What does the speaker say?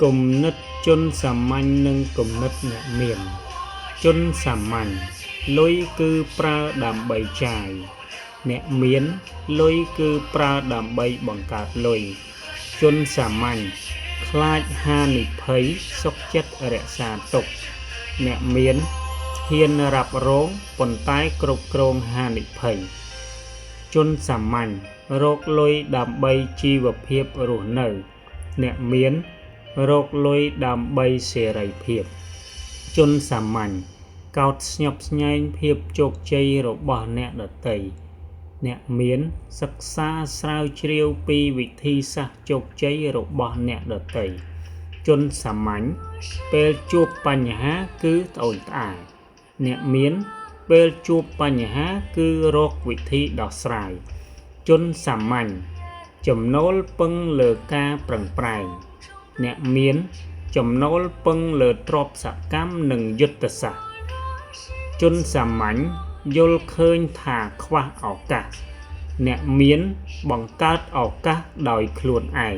គំនិតជនសាមញ្ញនិងគំនិតអ្នកមានជនសាមញ្ញលុយគឺប្រើដើម្បីចាយអ្នកមានលុយគឺប្រើដើម្បីបង្កើតលុយជនសាមញ្ញខ្លាចហានិភ័យសុខចិត្តរក្សាទុកអ្នកមានហ៊ានរ៉ាប់រងប៉ុន្តែគ្រប់គ្រងហានិភ័យជនសាមញ្ញរកលុយដើម្បីជីវភាពរស់នៅអ្នកមានរកលុយដើម្បីសេរីភាពជនសាមញ្ញកោតស្ញប់ស្ញែងភាពជោគជ័យរបស់អ្នកដទៃអ្នកមានសិក្សាស្រាវជ្រាវពីវិធីសាស្ត្រជោគជ័យរបស់អ្នកដទៃជនសាមញ្ញពេលជួបបញ្ហាគឺត្អូញត្អែរអ្នកមានពេលជួបបញ្ហាគឺរកវិធីដោះស្រាយជនសាមញ្ញចំណូលពឹងលើការប្រឹងប្រែងអ្នកមានចំណូលពឹងលើទ្រព្យសកម្មនិងយុទ្ធសាស្ត្រជនសាមញ្ញយល់ឃើញថាខ្វះឱកាសអ្នកមានបង្កើតឱកាសដោយខ្លួនឯង